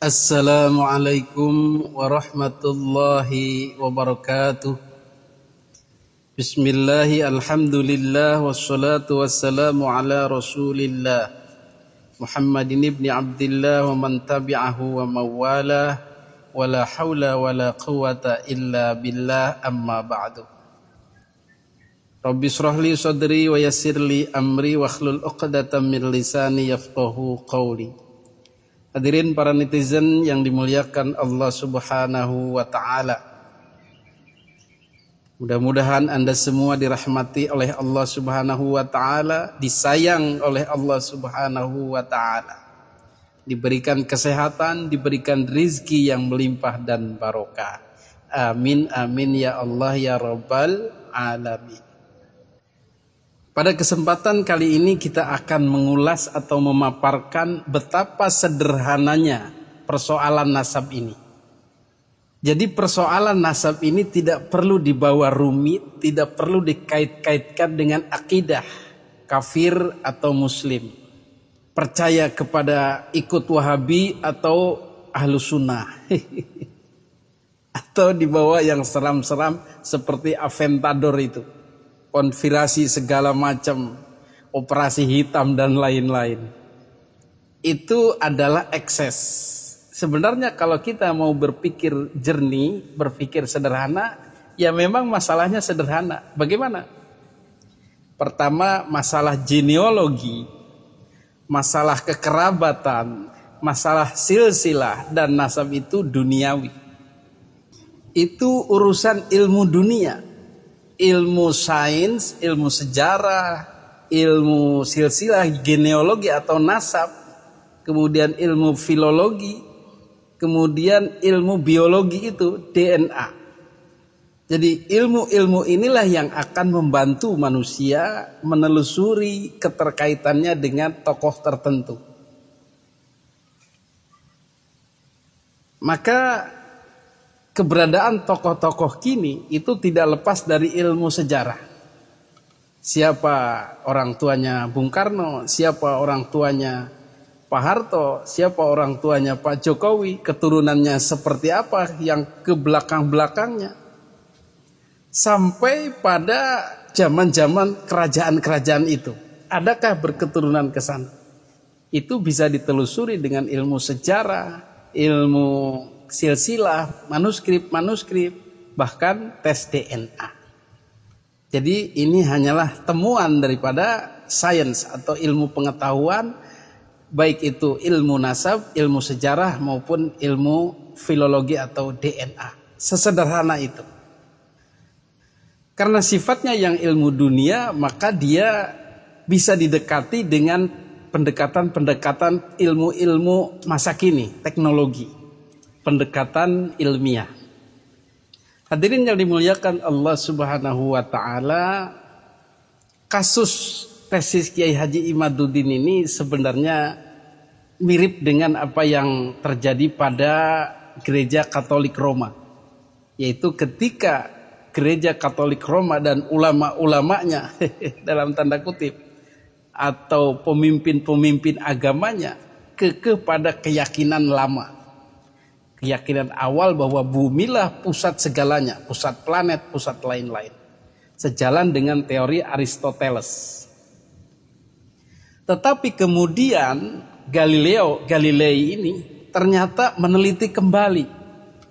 Assalamualaikum warahmatullahi wabarakatuh. Bismillahi alhamdulillah wassalatu wassalamu ala rasulillah Muhammadin ibni Abdillah wa man tabi'ahu wa mawalah wa la hawla wa la quwata illa billah amma ba'du. Rabbi shrahli sadri wa yassirli amri wa khlul uqdatam min lisani yafqahu qawli. Hadirin para netizen yang dimuliakan Allah Subhanahu wa ta'ala. Mudah-mudahan Anda semua dirahmati oleh Allah Subhanahu wa ta'ala, disayang oleh Allah Subhanahu wa ta'ala, diberikan kesehatan, diberikan rizki yang melimpah dan barokah. Amin amin ya Allah ya Rabbal alamin. Pada kesempatan kali ini kita akan mengulas atau memaparkan betapa sederhananya persoalan nasab ini. Jadi persoalan nasab ini tidak perlu dibawa rumit, tidak perlu dikait-kaitkan dengan akidah kafir atau muslim, percaya kepada ikut Wahabi atau ahlu sunnah, atau dibawa yang seram-seram seperti Aventador itu, konspirasi segala macam, operasi hitam dan lain-lain. Itu adalah ekses. Sebenarnya kalau kita mau berpikir jernih, berpikir sederhana, ya memang masalahnya sederhana. Bagaimana? Pertama, masalah genealogi, masalah kekerabatan, masalah silsilah dan nasab itu duniawi. Itu urusan ilmu dunia. Ilmu sains, ilmu sejarah, ilmu silsilah genealogi atau nasab, kemudian ilmu filologi, kemudian ilmu biologi itu DNA. Jadi ilmu-ilmu inilah yang akan membantu manusia menelusuri keterkaitannya dengan tokoh tertentu. Maka keberadaan tokoh-tokoh kini itu tidak lepas dari ilmu sejarah. Siapa orang tuanya Bung Karno, siapa orang tuanya Pak Harto, siapa orang tuanya Pak Jokowi, keturunannya seperti apa yang ke belakang-belakangnya. Sampai pada zaman-zaman kerajaan-kerajaan itu, adakah berketurunan ke sana? Itu bisa ditelusuri dengan ilmu sejarah, ilmu silsilah, manuskrip, bahkan tes DNA. Jadi ini hanyalah temuan daripada sains atau ilmu pengetahuan, baik itu ilmu nasab, ilmu sejarah maupun ilmu filologi atau DNA. Sesederhana itu. Karena sifatnya yang ilmu dunia, maka dia bisa didekati dengan pendekatan-pendekatan ilmu-ilmu masa kini, teknologi, pendekatan ilmiah. Hadirin yang dimuliakan Allah Subhanahu wa ta'ala, kasus tesis Kiai Haji Imaduddin ini sebenarnya mirip dengan apa yang terjadi pada gereja Katolik Roma. Yaitu ketika gereja Katolik Roma dan ulama-ulamanya dalam tanda kutip atau pemimpin-pemimpin agamanya kekeh pada keyakinan lama. Keyakinan awal bahwa bumilah pusat segalanya, pusat planet, pusat lain-lain. Sejalan dengan teori Aristoteles. Tetapi kemudian Galilei ini ternyata meneliti kembali,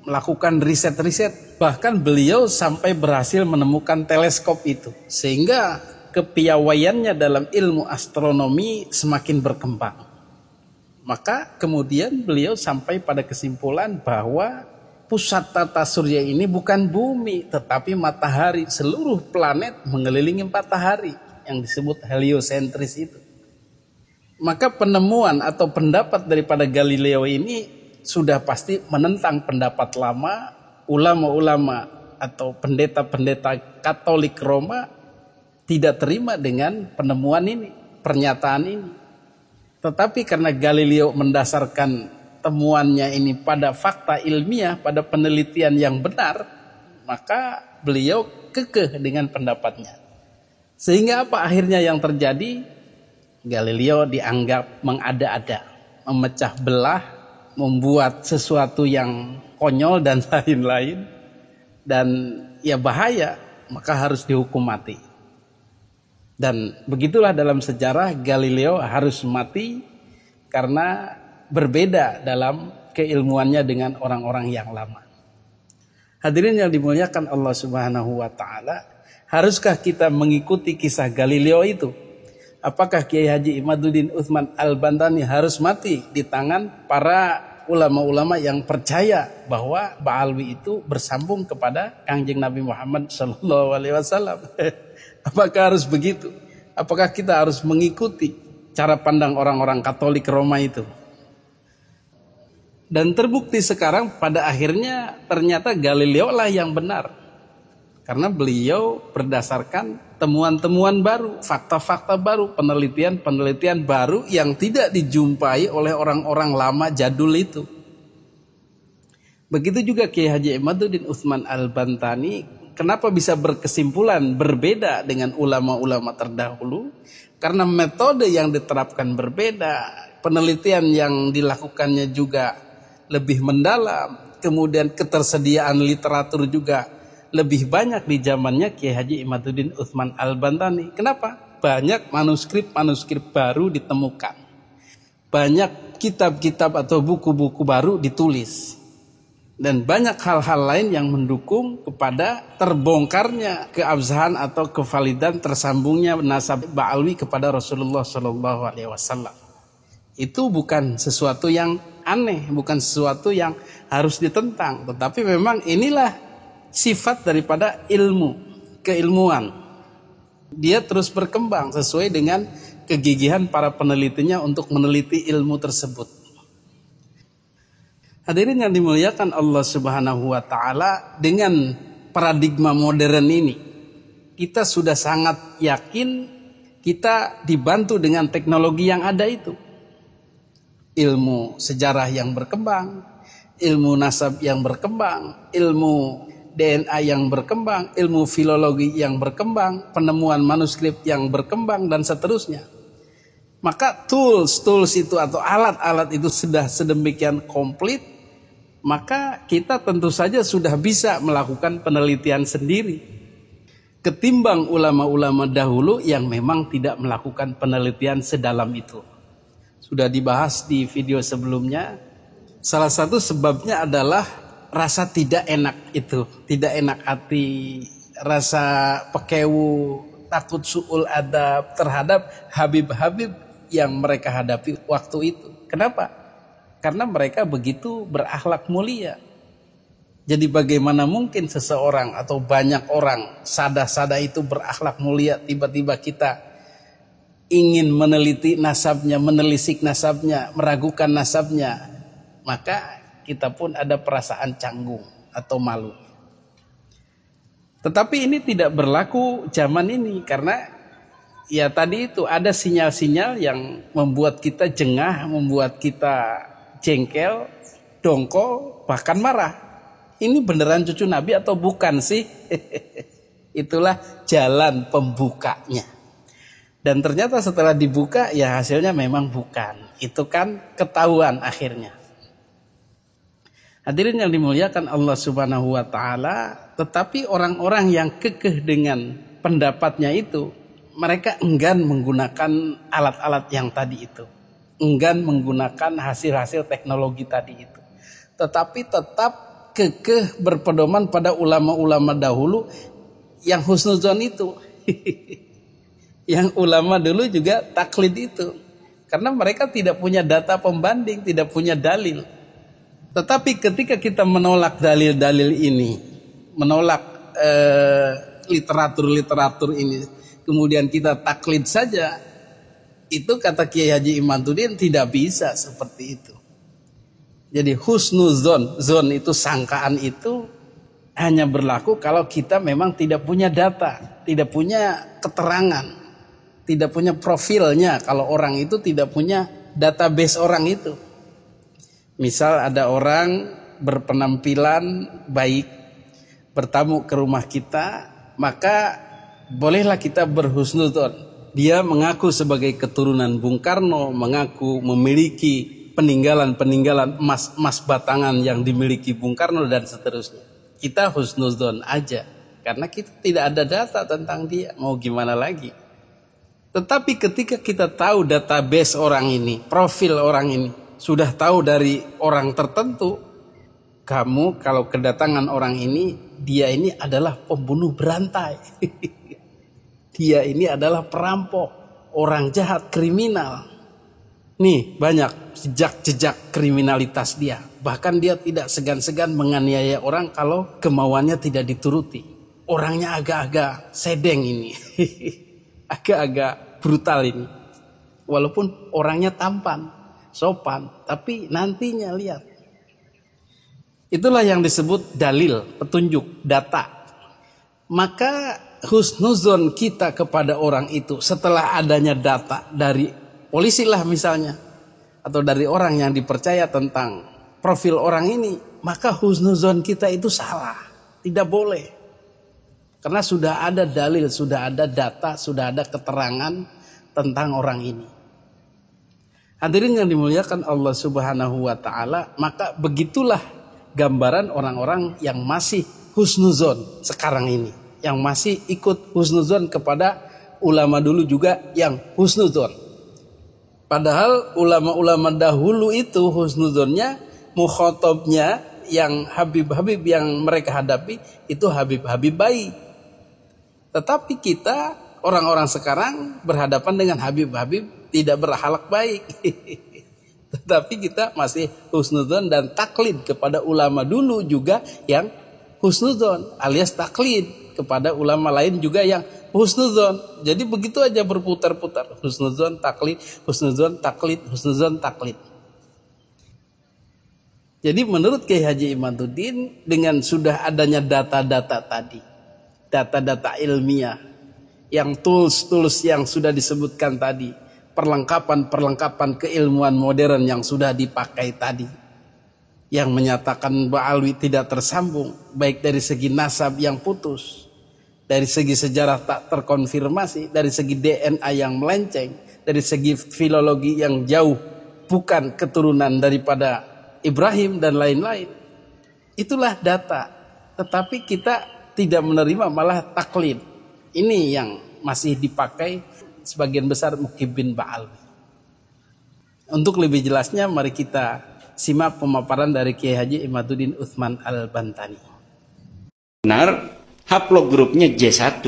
melakukan riset-riset, bahkan beliau sampai berhasil menemukan teleskop itu, sehingga kepiawaiannya dalam ilmu astronomi semakin berkembang. Maka kemudian beliau sampai pada kesimpulan bahwa pusat tata surya ini bukan bumi, tetapi matahari. Seluruh planet mengelilingi matahari yang disebut heliosentris itu. Maka penemuan atau pendapat daripada Galileo ini sudah pasti menentang pendapat lama. Ulama-ulama atau pendeta-pendeta Katolik Roma tidak terima dengan penemuan ini, pernyataan ini. Tetapi karena Galileo mendasarkan temuannya ini pada fakta ilmiah, pada penelitian yang benar, maka beliau kekeh dengan pendapatnya. Sehingga apa akhirnya yang terjadi? Galileo dianggap mengada-ada, memecah belah membuat sesuatu yang konyol dan lain-lain, dan ya bahaya, maka harus dihukum mati. Dan begitulah dalam sejarah Galileo harus mati karena berbeda dalam keilmuannya dengan orang-orang yang lama. Hadirin yang dimuliakan Allah Subhanahu wa taala, haruskah kita mengikuti kisah Galileo itu? Apakah Kiai Haji Imaduddin Utsman Al-Bantani harus mati di tangan para ulama-ulama yang percaya bahwa Ba'alwi itu bersambung kepada Kangjeng Nabi Muhammad SAW? Apakah harus begitu? Apakah kita harus mengikuti cara pandang orang-orang Katolik Roma itu? Dan terbukti sekarang pada akhirnya ternyata Galileo lah yang benar. Karena beliau berdasarkan temuan-temuan baru, fakta-fakta baru, penelitian-penelitian baru yang tidak dijumpai oleh orang-orang lama jadul itu. Begitu juga Kiai Haji Imaduddin Utsman Al-Bantani, kenapa bisa berkesimpulan berbeda dengan ulama-ulama terdahulu? Karena metode yang diterapkan berbeda, penelitian yang dilakukannya juga lebih mendalam, kemudian ketersediaan literatur juga lebih banyak di zamannya Kiai Haji Imaduddin Utsman Al-Bantani. Kenapa? Banyak manuskrip-manuskrip baru ditemukan. Banyak kitab-kitab atau buku-buku baru ditulis. Dan banyak hal-hal lain yang mendukung kepada terbongkarnya keabsahan atau kevalidan tersambungnya nasab Ba'alwi kepada Rasulullah SAW. Itu bukan sesuatu yang aneh, bukan sesuatu yang harus ditentang, tetapi memang inilah sifat daripada ilmu, keilmuan. Dia terus berkembang sesuai dengan kegigihan para penelitinya untuk meneliti ilmu tersebut. Hadirin yang dimuliakan Allah Subhanahu wa taala, dengan paradigma modern ini kita sudah sangat yakin kita dibantu dengan teknologi yang ada itu. Ilmu sejarah yang berkembang, ilmu nasab yang berkembang, ilmu DNA yang berkembang, ilmu filologi yang berkembang, penemuan manuskrip yang berkembang, dan seterusnya. Maka tools itu atau alat-alat itu sudah sedemikian komplit, maka kita tentu saja sudah bisa melakukan penelitian sendiri. Ketimbang ulama-ulama dahulu yang memang tidak melakukan penelitian sedalam itu. Sudah dibahas di video sebelumnya. Salah satu sebabnya adalah rasa tidak enak itu, tidak enak hati, rasa pekewu, takut su'ul adab terhadap habib-habib yang mereka hadapi waktu itu. Kenapa? Karena mereka begitu berakhlak mulia. Jadi bagaimana mungkin seseorang atau banyak orang sada-sada itu berakhlak mulia, tiba-tiba kita ingin meneliti nasabnya, menelisik nasabnya, meragukan nasabnya, maka kita pun ada perasaan canggung atau malu. Tetapi ini tidak berlaku zaman ini, karena ya tadi itu ada sinyal-sinyal yang membuat kita jengah, membuat kita jengkel, dongkol, bahkan marah. Ini beneran cucu Nabi atau bukan sih? Itulah jalan pembukanya. Dan ternyata setelah dibuka ya hasilnya memang bukan. Itu kan ketahuan akhirnya. Hadirin yang dimuliakan Allah Subhanahu wa taala, tetapi orang-orang yang kekeh dengan pendapatnya itu, mereka enggan menggunakan alat-alat yang tadi itu. Enggan menggunakan hasil-hasil teknologi tadi itu. Tetapi tetap kekeh berpedoman pada ulama-ulama dahulu yang husnuzon itu. Yang ulama dulu juga taklid itu. Karena mereka tidak punya data pembanding, tidak punya dalil. Tetapi ketika kita menolak dalil-dalil ini, menolak literatur-literatur ini, kemudian kita taklid saja, itu kata Kiai Haji Imaduddin tidak bisa seperti itu. Jadi husnuzon, zon itu sangkaan itu hanya berlaku kalau kita memang tidak punya data, tidak punya keterangan, tidak punya profilnya. Kalau orang itu tidak punya database orang itu. Misal ada orang berpenampilan baik, bertamu ke rumah kita, maka bolehlah kita berhusnuzon. Dia mengaku sebagai keturunan Bung Karno, mengaku memiliki peninggalan-peninggalan emas batangan yang dimiliki Bung Karno dan seterusnya. Kita husnuzon aja, karena kita tidak ada data tentang dia, mau gimana lagi. Tetapi ketika kita tahu database orang ini, profil orang ini, sudah tahu dari orang tertentu, kamu kalau kedatangan orang ini, dia ini adalah pembunuh berantai. Dia ini adalah perampok, orang jahat, kriminal. Nih banyak jejak-jejak kriminalitas dia. Bahkan dia tidak segan-segan menganiaya orang kalau kemauannya tidak dituruti. Orangnya agak-agak sedeng ini. Agak-agak brutal ini. Walaupun orangnya tampan, sopan. Tapi nantinya lihat. Itulah yang disebut dalil, petunjuk, data. Maka husnuzon kita kepada orang itu setelah adanya data dari polisi lah misalnya, atau dari orang yang dipercaya tentang profil orang ini, maka husnuzon kita itu salah, tidak boleh. Karena sudah ada dalil, sudah ada data, sudah ada keterangan tentang orang ini. Hadirin yang dimuliakan Allah Subhanahu wa taala, maka begitulah gambaran orang-orang yang masih husnuzon sekarang ini, yang masih ikut husnuzon kepada ulama dulu juga yang husnuzon. Padahal ulama-ulama dahulu itu husnuzonnya, mukhatabnya yang Habib-Habib yang mereka hadapi itu Habib-Habib baik. Tetapi kita orang-orang sekarang berhadapan dengan Habib-Habib tidak berakhlak baik. Tetapi kita masih husnuzon dan taklid kepada ulama dulu juga yang husnuzon, alias taklid kepada ulama lain juga yang husnuzon. Jadi begitu aja berputar-putar, husnuzon, taklid, husnuzon, taklid, husnuzon, taklid. Jadi menurut Kiai Haji Imaduddin, dengan sudah adanya data-data tadi, data-data ilmiah, yang tools-tools yang sudah disebutkan tadi, perlengkapan-perlengkapan keilmuan modern yang sudah dipakai tadi, yang menyatakan Ba'alwi tidak tersambung, baik dari segi nasab yang putus, dari segi sejarah tak terkonfirmasi, dari segi DNA yang melenceng, dari segi filologi yang jauh bukan keturunan daripada Ibrahim dan lain-lain. Itulah data. Tetapi kita tidak menerima, malah taklid. Ini yang masih dipakai sebagian besar Muhyiddin Ba'alwi. Untuk lebih jelasnya mari kita simak pemaparan dari Kiai Haji Imaduddin Utsman Al-Bantani. Benar, haplogrupnya J1.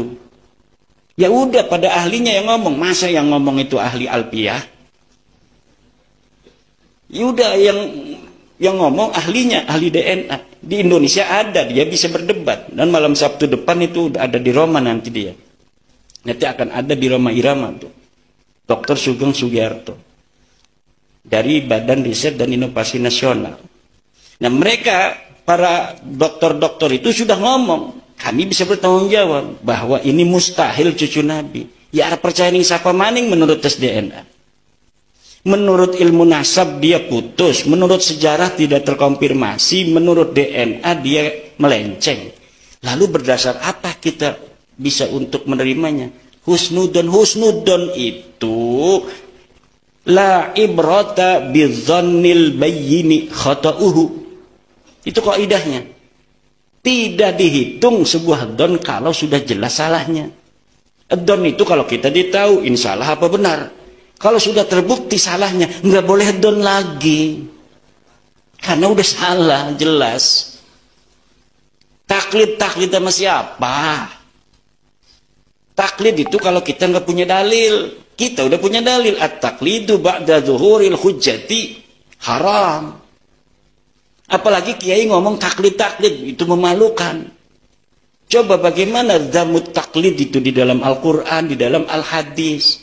Ya udah, pada ahlinya yang ngomong. Masa yang ngomong itu ahli alpiyah? Ya udah, yang ngomong ahlinya, ahli DNA. Di Indonesia ada, dia bisa berdebat. Dan malam Sabtu depan itu ada di Roma nanti dia. Nanti akan ada di Roma Irama tuh. Dr. Sugeng Sugiarto. Dari Badan Riset dan Inovasi Nasional. Nah mereka, para dokter-dokter itu sudah ngomong. Kami bisa bertanggung jawab bahwa ini mustahil cucu Nabi. Ya percaya nih siapa maning menurut tes DNA. Menurut ilmu nasab dia putus, menurut sejarah tidak terkonfirmasi, menurut DNA dia melenceng. Lalu berdasar apa kita bisa untuk menerimanya? Husnudon itu la ibrata bidzannil bayyini khata'uhu. Itu kaidahnya. Tidak dihitung sebuah don kalau sudah jelas salahnya. Don itu kalau kita ditahu ini salah apa benar. Kalau sudah terbukti salahnya, nggak boleh don lagi. Karena udah salah, jelas. Taklid sama siapa? Taklid itu kalau kita nggak punya dalil. Kita udah punya dalil. At-taklidu ba'da zuhuril hujjati haram. Apalagi kiai ngomong taklid, itu memalukan. Coba bagaimana zamut taklid itu di dalam Al-Quran, di dalam Al-Hadis.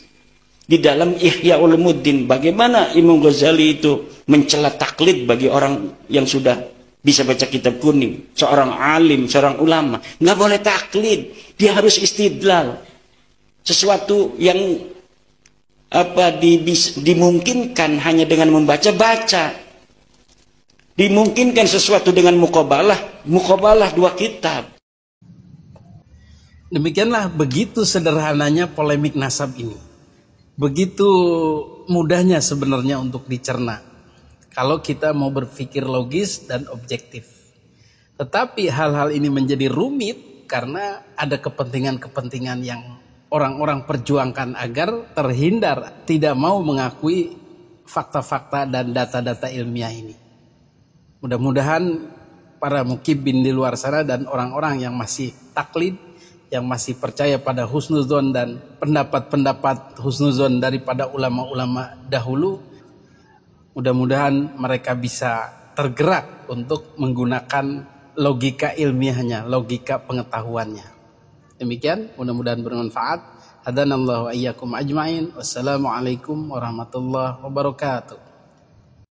Di dalam Ihya Ulumuddin, bagaimana Imam Ghazali itu mencela taklid bagi orang yang sudah bisa baca kitab kuning, seorang alim, seorang ulama. Nggak boleh taklid, dia harus istidlal. Sesuatu yang dimungkinkan hanya dengan membaca-baca. Dimungkinkan sesuatu dengan muqabalah dua kitab. Demikianlah begitu sederhananya polemik nasab ini. Begitu mudahnya sebenarnya untuk dicerna. Kalau kita mau berpikir logis dan objektif. Tetapi hal-hal ini menjadi rumit karena ada kepentingan-kepentingan yang orang-orang perjuangkan agar terhindar, tidak mau mengakui fakta-fakta dan data-data ilmiah ini. Mudah-mudahan para mukibin di luar sana dan orang-orang yang masih taklid, yang masih percaya pada husnuzon dan pendapat-pendapat husnuzon daripada ulama-ulama dahulu, mudah-mudahan mereka bisa tergerak untuk menggunakan logika ilmiahnya, logika pengetahuannya. Demikian, mudah-mudahan bermanfaat. Hadanallahu wa iyyakum ajmain. Wassalamualaikum warahmatullahi wabarakatuh.